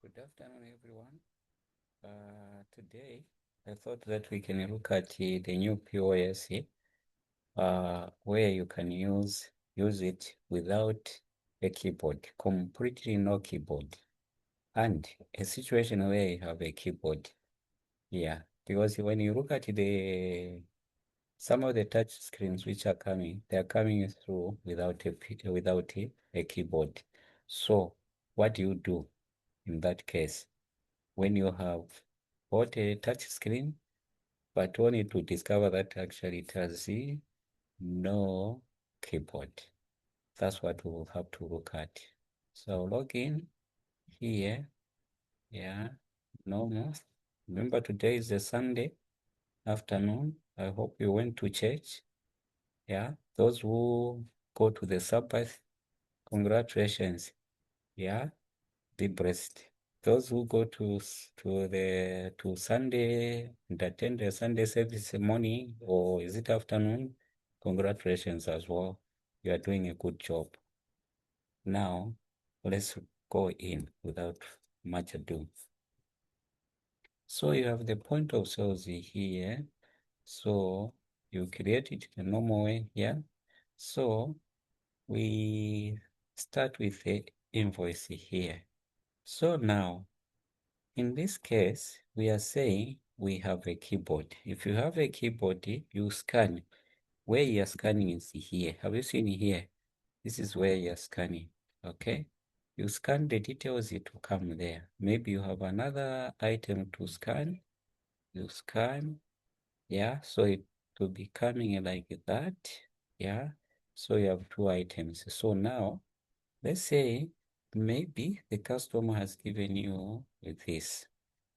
Good afternoon, everyone. Today, I thought that we can look at the new POS where you can use it without a keyboard, completely no keyboard, and a situation where you have a keyboard. Yeah, because when you look at the some of the touch screens which are coming, they are coming through without a keyboard. So, what do you do in that case? When you have bought a touch screen, but only to discover that actually it has no keyboard. That's what we will have to look at. So log in here. Yeah, normal. Remember today is a Sunday afternoon. I hope you went to church. Yeah, those who go to the Sabbath, congratulations. Yeah, be blessed. Those who go to Sunday and attend the Sunday service morning or is it afternoon, congratulations as well. You are doing a good job. Now, let's go in without much ado. So you have the point of sales here. So you create it the normal way here. So we start with the invoice here. So now, in this case, we are saying we have a keyboard. If you have a keyboard, you scan. Where you are scanning is here. Have you seen here? This is where you are scanning. Okay? You scan the details, it will come there. Maybe you have another item to scan. You scan. Yeah, so it will be coming like that. Yeah. So you have two items. So now, let's say maybe the customer has given you this.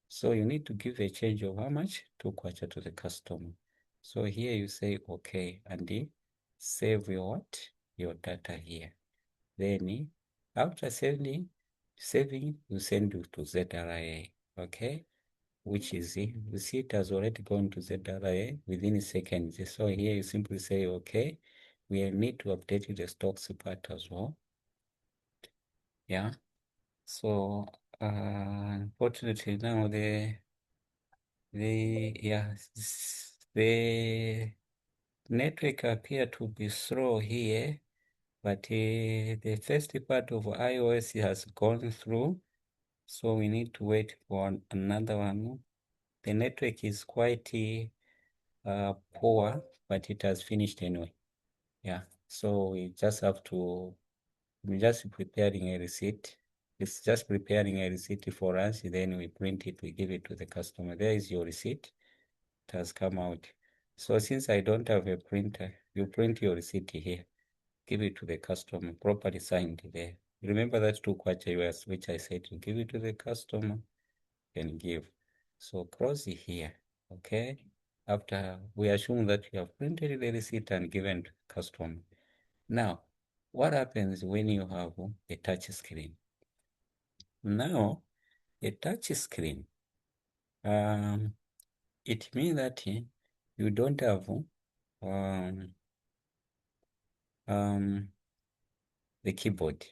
So you need to give a change of how much? 2 kwacha to the customer. So here you say okay and save your what? Your data here. Then after saving, you send it to ZRA. Okay? Which is you see it has already gone to ZRA within seconds. So here you simply say okay. We need to update the stocks part as well. Yeah. So unfortunately now the network appear to be slow here, but the first part of iOS has gone through, so we need to wait for another one. The network is quite poor, but it has finished anyway. Yeah, so we're just preparing a receipt. It's just preparing a receipt for us, then we print it, we give it to the customer. There is your receipt. It has come out. So since I don't have a printer, you print your receipt here, give it to the customer, properly signed there. Remember that 2 kwacha US, which I said to give it to the customer and give. So cross it here, okay? After we assume that you have printed the receipt and given to the customer. Now, what happens when you have a touch screen? Now, a touch screen, um, it means that you don't have um, um, the keyboard.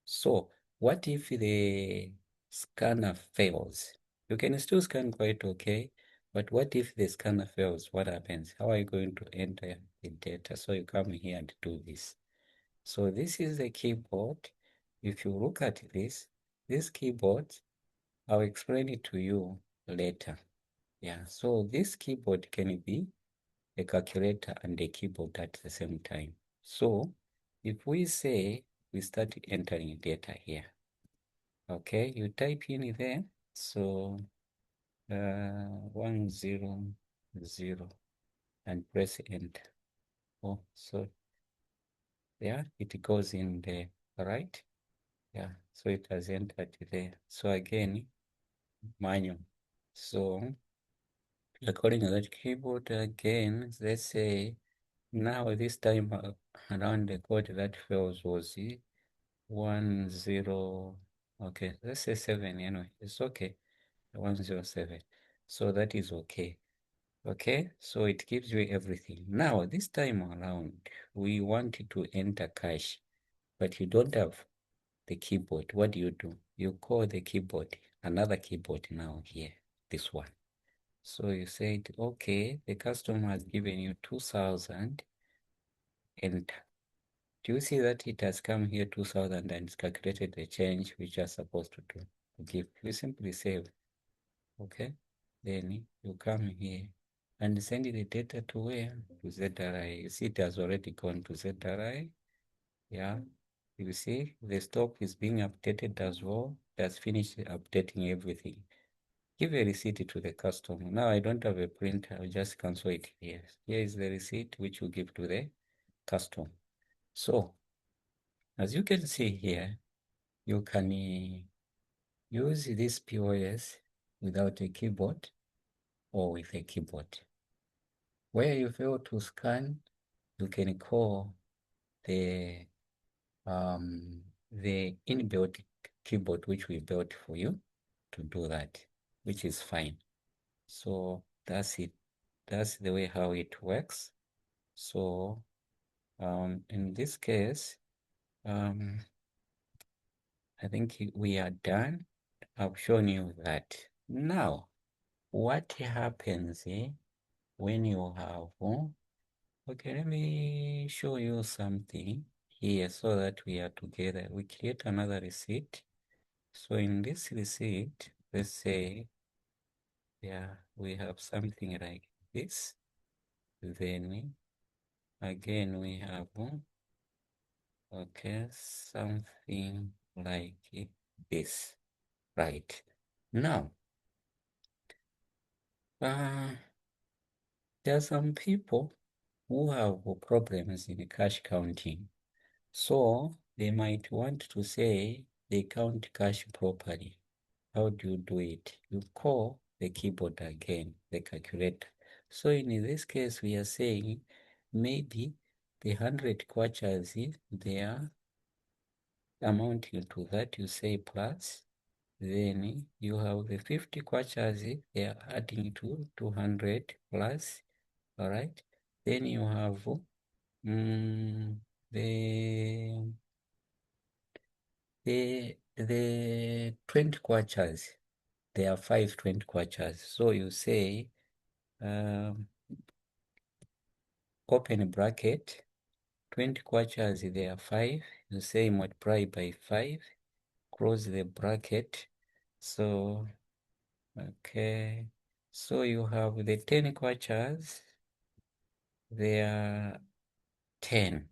So what if the scanner fails? You can still scan quite okay, but what if the scanner fails? What happens? How are you going to enter the data? So you come here and do this. So this is the keyboard. If you look at this keyboard, I'll explain it to you later. Yeah, so this keyboard can be a calculator and a keyboard at the same time. So if we say we start entering data here, okay, you type in there, so 100 and press enter. Oh, so yeah, it goes in there, right? Yeah, so it has entered there. So again, manual. So according to that keyboard again, let's say now this time around the code that fails was 10. Okay, let's say 7 anyway. It's okay. 107. So that is okay. Okay, so it gives you everything. Now this time around, we want to enter cache, but you don't have the keyboard. What do? You call the keyboard. another keyboard now here, this one. So you said, okay, the customer has given you 2,000, and do you see that it has come here 2,000 and it's calculated the change which you are supposed to do to give? You simply save, okay? Then you come here and send the data to where? To ZRI. You see it has already gone to ZRI. Yeah. You see the stock is being updated as well. That's finished updating everything. Give a receipt to the customer. Now I don't have a printer. I'll just cancel it here. Here is the receipt which you give to the customer. So as you can see here, you can use this POS without a keyboard or with a keyboard. Where you fail to scan, you can call the inbuilt keyboard which we built for you to do that, which is fine. So that's it. That's the way how it works. So in this case, I think we are done. I've shown you that. Now, what happens when you have, okay, let me show you something here so that we are together. We create another receipt. So in this receipt, let's say, yeah, we have something like this. Then again, we have, okay, something like this, right? Now, there are some people who have problems in cash counting. So they might want to say they count cash properly. How do you do it? You call the keyboard again, the calculator. So in this case, we are saying maybe the 100 kwachas, they are amounting to that, you say plus. Then you have the 50 kwachas, they are adding to 200 plus, all right? Then you have the 20 kwachas, there are 5 20 kwachas. So you say, open bracket, 20 kwachas, there are 5. You say multiply by 5, close the bracket. So, okay. So you have the 10 kwachas, they are 10,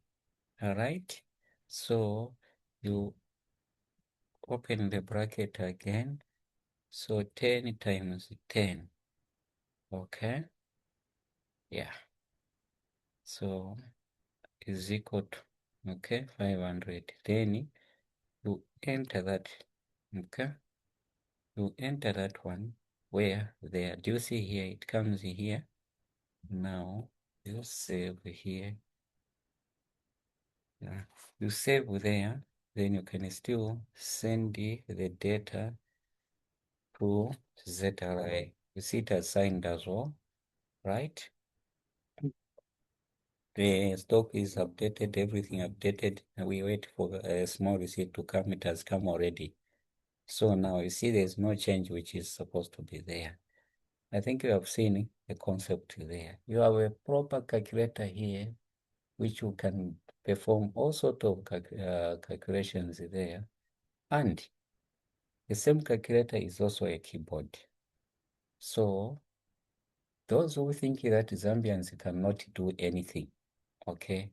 all right? So you open the bracket again. So 10 times 10, okay? Yeah. So is equal to, okay, 500. Then you enter that, okay? You enter that one where there, do you see here, it comes here. Now you save here. Yeah. You save there, then you can still send the data to ZRI. You see it assigned as well, right? The stock is updated, everything updated, and we wait for a small receipt to come. It has come already. So now you see there's no change which is supposed to be there. I think you have seen the concept there. You have a proper calculator here, which you can perform all sort of calculations there. And the same calculator is also a keyboard. So those who think that Zambians cannot do anything, okay,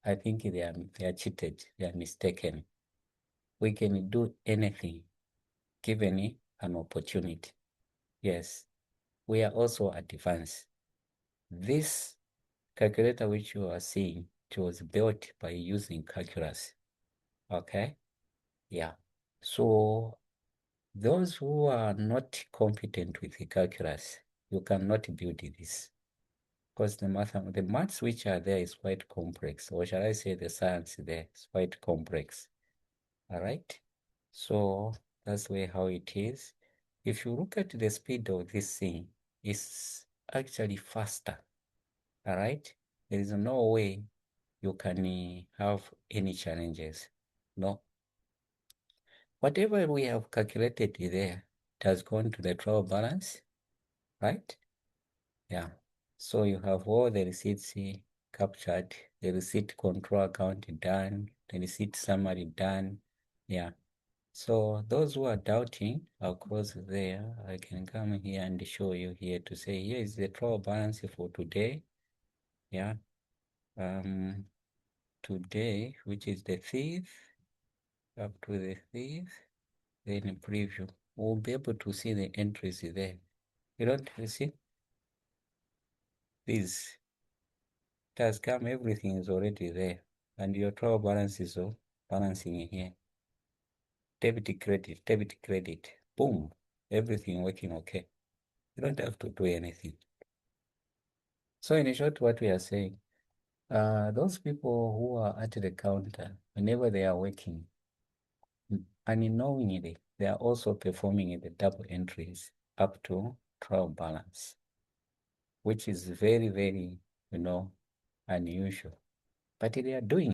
I think they are cheated, they are mistaken. We can do anything given an opportunity. Yes, we are also advanced. This calculator which you are seeing, it was built by using calculus. Okay? Yeah. So those who are not competent with the calculus, you cannot build this. Because the maths which are there is quite complex. Or shall I say the science there is quite complex. All right? So that's the way how it is. If you look at the speed of this thing, it's actually faster. All right? There is no way you can have any challenges. No. Whatever we have calculated there, it has gone to the trial balance, right? Yeah. So you have all the receipts captured, the receipt control account done, the receipt summary done. Yeah. So those who are doubting, of course, there, I can come here and show you here to say, here is the trial balance for today. Yeah. Today, which is the 5th, up to the 5th, then preview. We'll be able to see the entries there. You don't see this. It has come, everything is already there. And your trial balance is all balancing here. Debit, credit. Boom. Everything working okay. You don't have to do anything. So in short, what we are saying, those people who are at the counter, whenever they are working, unknowingly, they are also performing the double entries up to trial balance, which is very, very, unusual. But they are doing